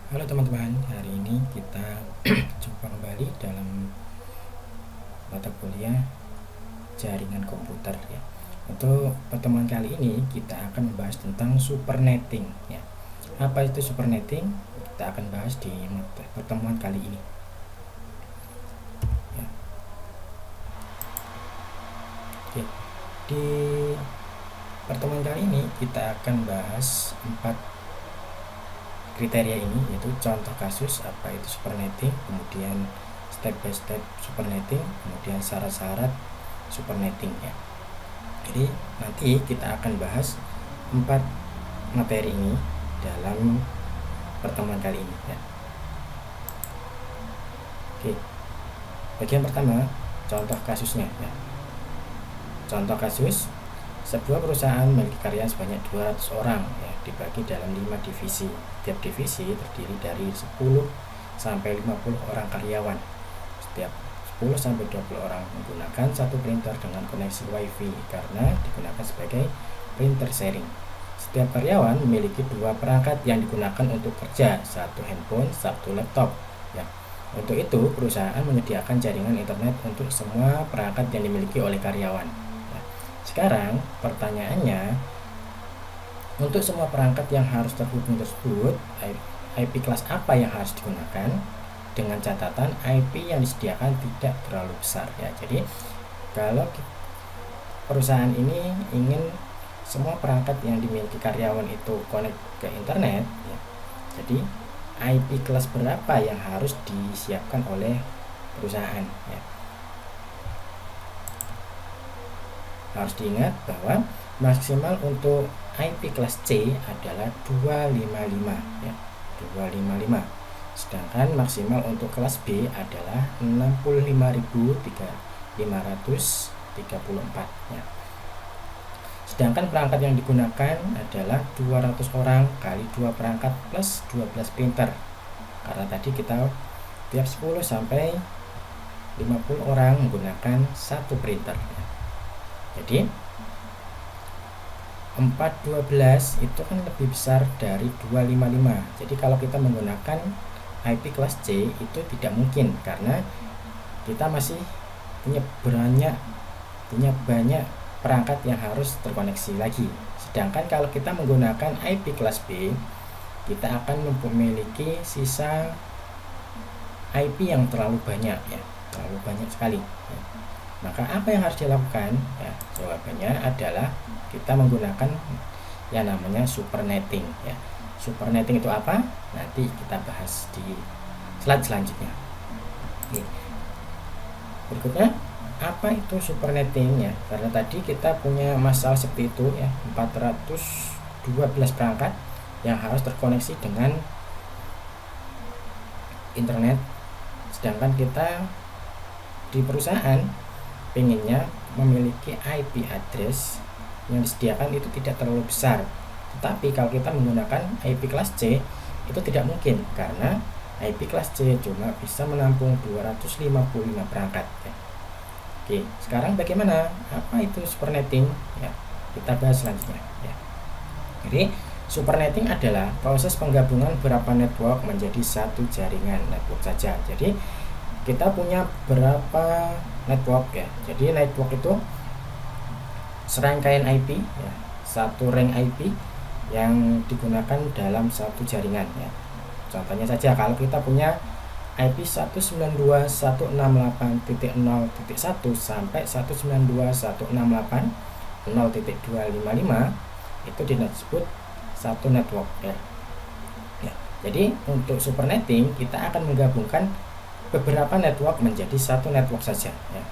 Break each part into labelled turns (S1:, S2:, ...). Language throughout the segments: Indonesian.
S1: Halo teman-teman, hari ini kita jumpa kembali dalam mata kuliah jaringan komputer ya. Untuk pertemuan kali ini kita akan membahas tentang supernetting ya. Apa itu supernetting? Kita akan bahas di pertemuan kali ini. Ya. Oke. Di pertemuan kali ini kita akan bahas 4 kriteria ini, yaitu contoh kasus apa itu supernetting, kemudian step by step supernetting, kemudian syarat-syarat supernetting ya. Jadi nanti kita akan bahas 4 materi ini dalam pertemuan kali ini ya. Oke. Bagian pertama, contoh kasusnya ya. Contoh kasus, sebuah perusahaan memiliki karyawan sebanyak 200 orang ya, dibagi dalam 5 divisi. Tiap divisi terdiri dari 10 sampai 50 orang karyawan. Setiap 10 sampai 20 orang menggunakan satu printer dengan koneksi WiFi karena digunakan sebagai printer sharing. Setiap karyawan memiliki 2 perangkat yang digunakan untuk kerja, satu handphone, satu laptop ya. Untuk itu, perusahaan menyediakan jaringan internet untuk semua perangkat yang dimiliki oleh karyawan. Sekarang pertanyaannya, untuk semua perangkat yang harus terhubung tersebut, IP kelas apa yang harus digunakan? Dengan catatan IP yang disediakan tidak terlalu besar ya. Jadi kalau perusahaan ini ingin semua perangkat yang dimiliki karyawan itu connect ke internet ya, jadi IP kelas berapa yang harus disiapkan oleh perusahaan ya. Harus diingat bahwa maksimal untuk IP kelas C adalah 255 ya, 255. Sedangkan maksimal untuk kelas B adalah 65.534 ya. Sedangkan perangkat yang digunakan adalah 200 orang kali 2 perangkat plus 12 printer. Karena tadi kita tiap 10 sampai 50 orang menggunakan satu printer. Jadi 412 itu kan lebih besar dari 255. Jadi kalau kita menggunakan IP kelas C itu tidak mungkin karena kita masih punya banyak perangkat yang harus terkoneksi lagi. Sedangkan kalau kita menggunakan IP kelas B, kita akan memiliki sisa IP yang terlalu banyak ya, terlalu banyak sekali ya. Maka apa yang harus dilakukan? Ya, jawabannya adalah kita menggunakan yang namanya supernetting ya. Supernetting itu apa? Nanti kita bahas di slide selanjutnya. Oke. Berikutnya, apa itu supernetting ya? Karena tadi kita punya masalah seperti itu ya, 412 perangkat yang harus terkoneksi dengan internet. Sedangkan kita di perusahaan pengennya memiliki IP address yang disediakan itu tidak terlalu besar. Tetapi kalau kita menggunakan IP kelas C itu tidak mungkin karena IP kelas C cuma bisa menampung 255 perangkat ya. Oke, sekarang bagaimana? Apa itu supernetting? Ya, kita bahas selanjutnya ya. Jadi supernetting adalah proses penggabungan beberapa network menjadi satu jaringan network saja. Jadi kita punya berapa network ya. Jadi network itu serangkaian IP ya, satu ring IP yang digunakan dalam satu jaringan ya. Contohnya saja kalau kita punya IP 192.168.0.1 sampai 192.168.0.255 itu disebut satu network ya. Ya. Jadi untuk supernetting kita akan menggabungkan beberapa network menjadi satu network saja ya.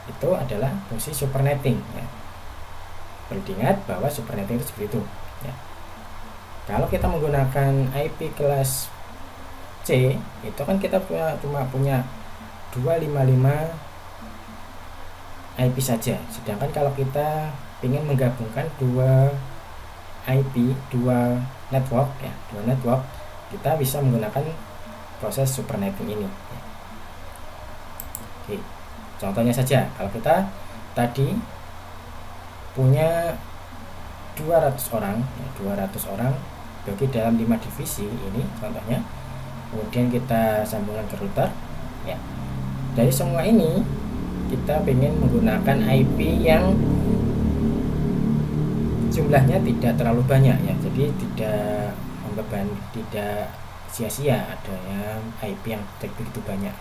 S1: Itu adalah fungsi supernetting ya. Perlu diingat bahwa supernetting itu seperti itu ya. Kalau kita menggunakan IP kelas C itu kan kita cuma punya 255 IP saja. Sedangkan kalau kita ingin menggabungkan dua IP, dua network ya, dua network, kita bisa menggunakan proses supernetting ini ya. Oke, contohnya saja kalau kita tadi punya 200 orang ya, 200 orang bagi dalam 5 divisi ini contohnya. kemudian kita sambungkan ke router ya. Dari semua ini kita ingin menggunakan IP yang jumlahnya tidak terlalu banyak ya, jadi tidak membebani, tidak sia-sia adanya IP yang begitu banyak.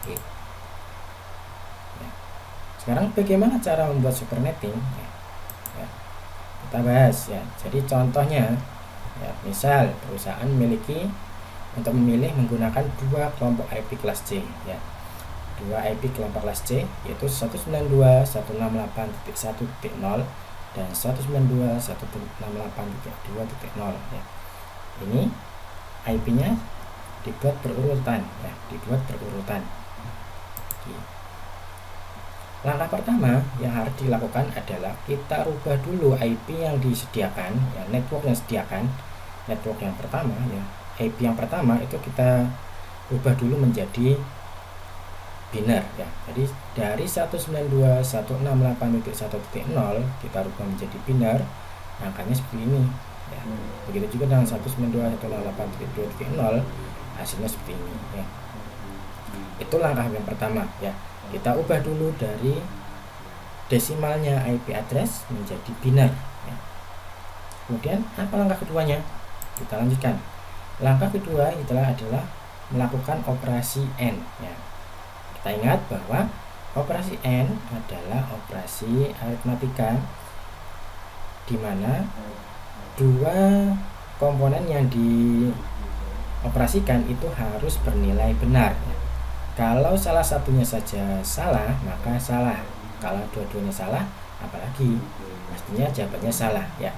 S1: Oke. Ya. Sekarang bagaimana cara membuat supernetting ya, ya, kita bahas ya. Jadi contohnya ya, misal perusahaan memiliki untuk memilih menggunakan dua kelompok IP kelas C ya, dua IP kelompok kelas C yaitu 192.168.1.0 dan 192.168.2.0 ya. Ini IP-nya dibuat berurutan ya, dibuat berurutan. Langkah pertama yang harus dilakukan adalah kita rubah dulu IP yang disediakan ya, network yang disediakan. Network yang pertama ya, IP yang pertama itu kita rubah dulu menjadi biner ya. Jadi dari 192.168.1.0 kita rubah menjadi biner, angkanya seperti ini ya. Begitu juga dengan 192.168.2.0 hasilnya seperti ini ya. Itu langkah yang pertama ya. Kita ubah dulu dari desimalnya IP address menjadi biner ya. Kemudian apa langkah keduanya? Kita lanjutkan. Langkah kedua adalah melakukan operasi AND ya. Kita ingat bahwa operasi AND adalah operasi aritmatika di mana dua komponen yang dioperasikan itu harus bernilai benar ya. Kalau salah satunya saja salah, maka salah. Kalau dua-duanya salah, apalagi pastinya jawabannya salah ya.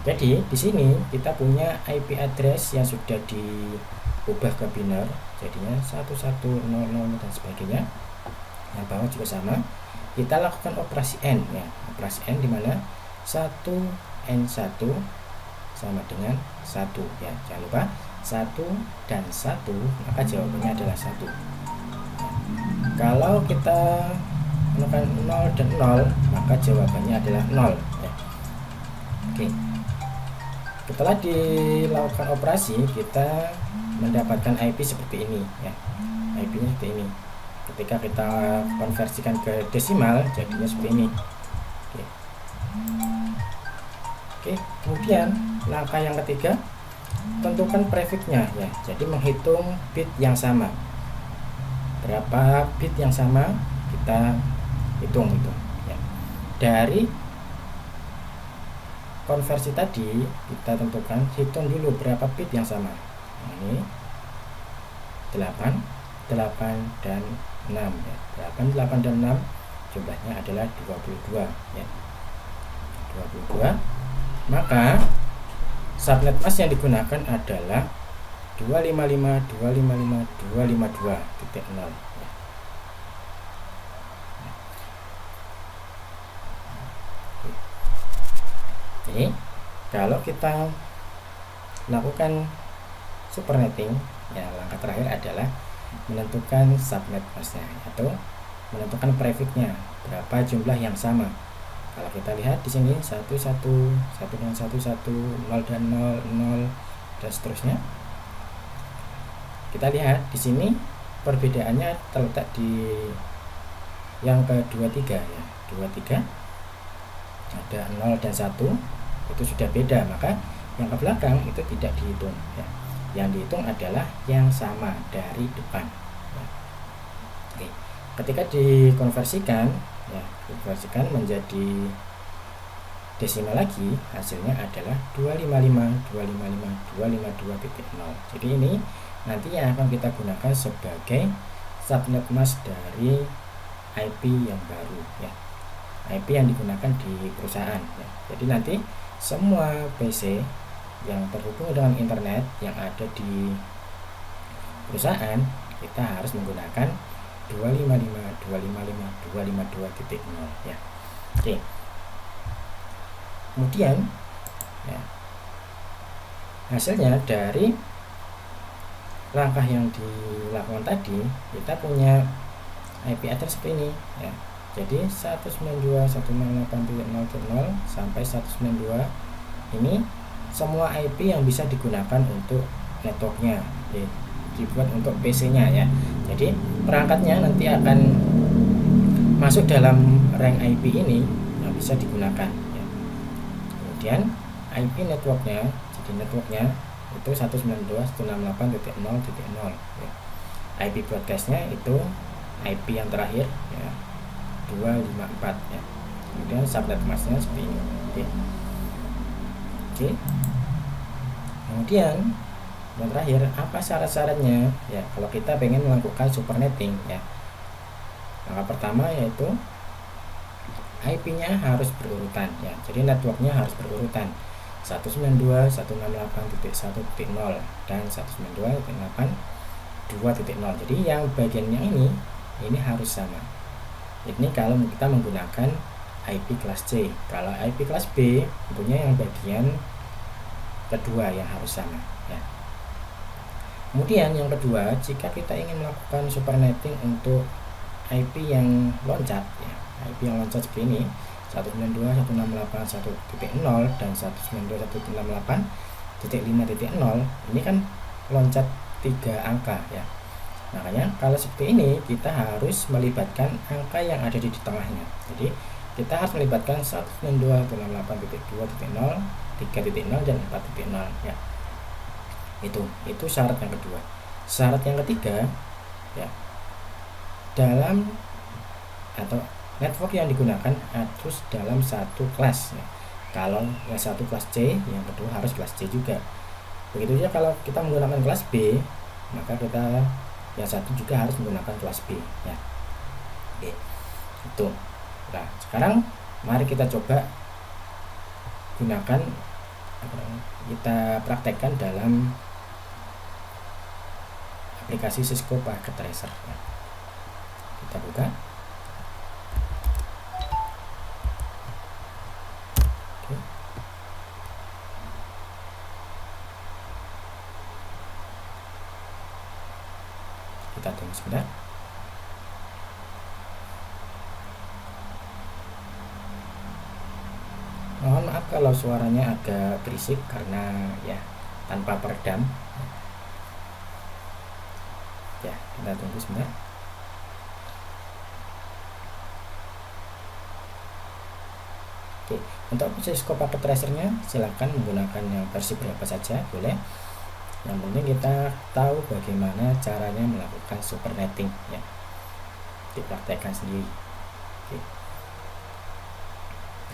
S1: Jadi di sini kita punya IP address yang sudah diubah ke biner, jadinya 1100 dan sebagainya. Yang bawah juga sama. Kita lakukan operasi AND ya. Operasi AND di mana 1N1 sama dengan 1 ya. Jangan lupa 1 dan 1, maka jawabannya adalah 1. Kalau kita menekan 0 dan 0, maka jawabannya adalah 0 ya. Oke. Setelah dilakukan operasi, kita mendapatkan IP seperti ini ya. IP-nya seperti ini. Ketika kita konversikan ke desimal, jadinya seperti ini. Oke. Oke, kemudian langkah yang ketiga, tentukan prefixnya ya. Jadi menghitung bit yang sama. Berapa bit yang sama kita hitung itu ya. Dari konversi tadi kita tentukan, hitung dulu berapa bit yang sama. Nah, ini 8 dan 6 ya. 8 dan 6 jumlahnya adalah 22 ya. 22. Maka subnet mask yang digunakan adalah 255.255.252.0 ya. Jadi kalau kita lakukan supernetting ya, langkah terakhir adalah menentukan subnet masknya atau menentukan prefixnya, berapa jumlah yang sama. Kalau kita lihat di sini 1 dan 1 0 dan 0 dan seterusnya. Kita lihat di sini perbedaannya terletak di yang ke-23 ya. 23 ada 0 dan 1 itu sudah beda, maka yang ke belakang itu tidak dihitung ya. Yang dihitung adalah yang sama dari depan ya. Oke. Ketika dikonversikan ya, dikonversikan menjadi desimal lagi, hasilnya adalah 255.255.252.0. Jadi ini nanti yang akan kita gunakan sebagai subnet mask dari IP yang baru ya. IP yang digunakan di perusahaan ya. Jadi nanti semua PC yang terhubung dengan internet yang ada di perusahaan, kita harus menggunakan 255.255.252.0 ya. Oke. Kemudian ya, hasilnya dari langkah yang dilakukan tadi, kita punya IP address seperti ini ya. Jadi 192.168.0.0 sampai 192 ini semua IP yang bisa digunakan untuk networknya, dibuat untuk PC-nya ya. Jadi perangkatnya nanti akan masuk dalam rank IP ini yang bisa digunakan ya. Kemudian IP networknya, jadi networknya itu 192.168.0.0 ya. IP broadcastnya itu IP yang terakhir ya, 254 ya. Kemudian subnet masknya seperti ini. Oke. Kemudian yang terakhir, apa syarat-syaratnya ya kalau kita pengen melakukan supernetting ya. Maka pertama yaitu IP-nya harus berurutan ya. Jadi networknya harus berurutan 192.168.1.0 dan 192.8.2.0. Jadi yang bagian yang ini harus sama. Ini kalau kita menggunakan IP kelas C. Kalau IP kelas B tentunya yang bagian kedua yang harus sama ya. Kemudian yang kedua, jika kita ingin melakukan supernetting untuk IP yang loncat ya, IP yang loncat seperti ini 192.168.1.0 dan 192.168.5.0, ini kan loncat 3 angka ya. Makanya kalau seperti ini kita harus melibatkan angka yang ada di tengahnya. Jadi kita harus melibatkan 192.168.2.0, 3.0 dan 4.0 ya. Itu syarat yang kedua. Syarat yang ketiga ya, dalam atau network yang digunakan harus dalam satu kelas ya. Kalau yang satu kelas C, yang kedua harus kelas C juga. Begitu saja kalau kita menggunakan kelas B, maka kita yang satu juga harus menggunakan kelas B ya. Oke. Itu. Nah, sekarang mari kita coba gunakan, kita praktekkan dalam aplikasi Cisco Packet Tracer ya. Kita buka. Oke. Kita tunggu sebentar. Mohon maaf kalau suaranya agak berisik karena ya tanpa peredam. Ya, kita tunggu sebentar. Oke, untuk Cisco Packet Tracer-nya silakan menggunakan yang versi berapa saja boleh. Yang penting kita tahu bagaimana caranya melakukan supernetting ya. Dipraktekkan sendiri. Oke.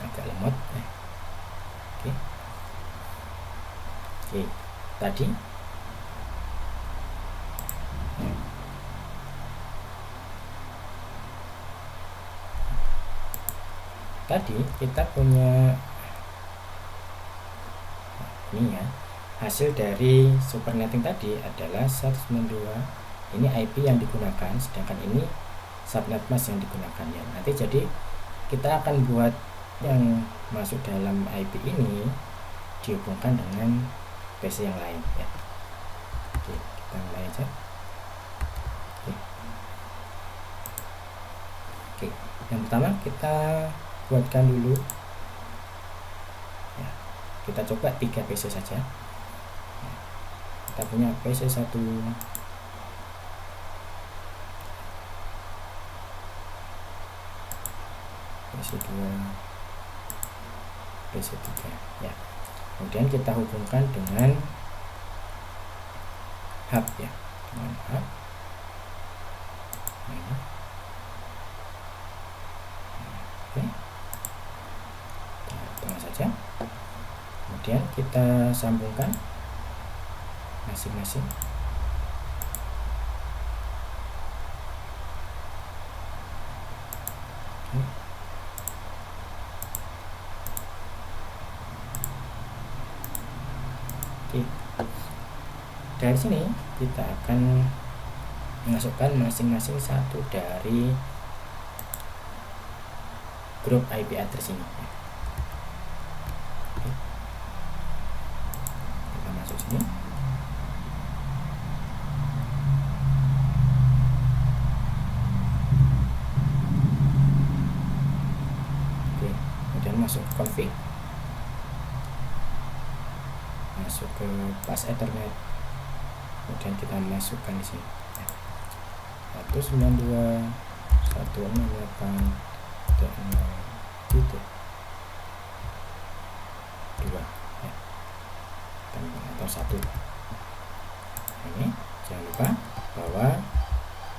S1: Agak lemot. Oke. Oke, tadi kita punya ini ya, hasil dari supernetting tadi adalah 192, ini IP yang digunakan, sedangkan ini subnet mask yang digunakan ya. Nanti jadi kita akan buat yang masuk dalam IP ini dihubungkan dengan PC yang lain ya. Oke, kita mulai aja. Oke, yang pertama kita buatkan dulu ya, kita coba 3 PC saja ya. Kita punya PC 1, PC 2, PC 3 ya. Kemudian kita hubungkan dengan hub ya, dengan hub ini. Oke, tengah saja. Kemudian kita sambungkan masing-masing. Oke. Dari sini kita akan memasukkan masing-masing satu dari grup IP address ini. Oke. Kita masuk sini. Oke, kemudian masuk ke config, masuk ke pass ethernet kemudian kita masukkan di sini ya. 192.168.0.2 ya, atau 1. Ini jangan lupa bahwa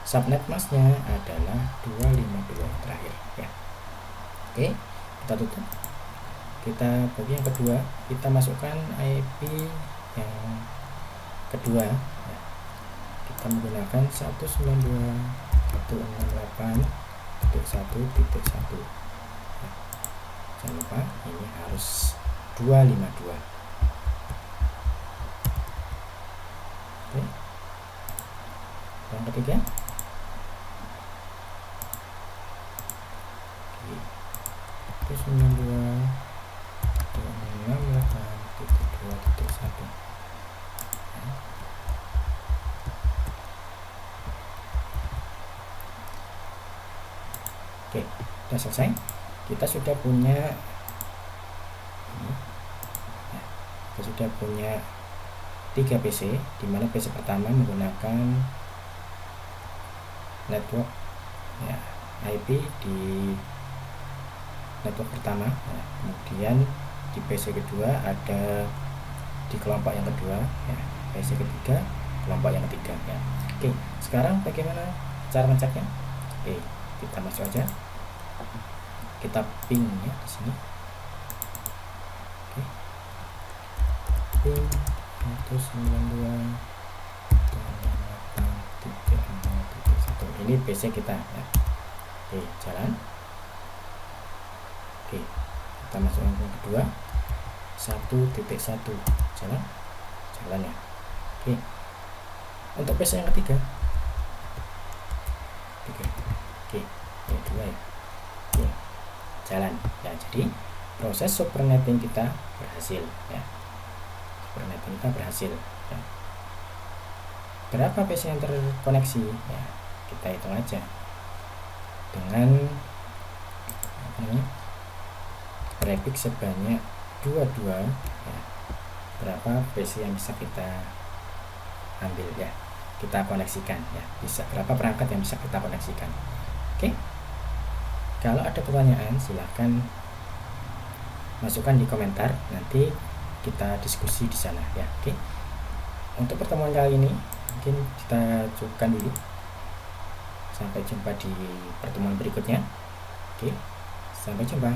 S1: subnet masknya adalah 252 yang terakhir ya. Oke, kita tutup. Kita bagi yang kedua, kita masukkan IP yang kedua ya. Kita menggunakan 192.168.1.1 ya. Jangan lupa ini harus 252. Oke. Yang ketiga, terus 92.268.2.1. Oke, sudah selesai. Kita sudah punya kita sudah punya 3 PC, di mana PC pertama menggunakan network ya, IP di network pertama ya. Kemudian di PC kedua ada di kelompok yang kedua ya, PC ketiga kelompok yang ketiga ya. Oke, sekarang bagaimana cara ngeceknya? Oke, kita masuk aja, kita ping ya di sini. Oke, ping 192.168.3.0.1. ini PC kita ya. Oke, jalan. Oke, kita masuk yang kedua 1.1 jalan ya. Oke, untuk PC yang ketiga oke, yang kedua ya. Oke, jalan ya. Jadi proses supernetting kita berhasil ya. Supernetting kita berhasil ya. Berapa PC yang terkoneksi ya, kita hitung aja dengan grafik sebanyak 22 ya. Berapa PC yang bisa kita ambil ya, kita koneksikan ya, bisa berapa perangkat yang bisa kita koneksikan. Oke, kalau ada pertanyaan silahkan masukkan di komentar, nanti kita diskusi di sana ya. Oke, untuk pertemuan kali ini mungkin kita cukupkan dulu, sampai jumpa di pertemuan berikutnya. Oke, sampai jumpa.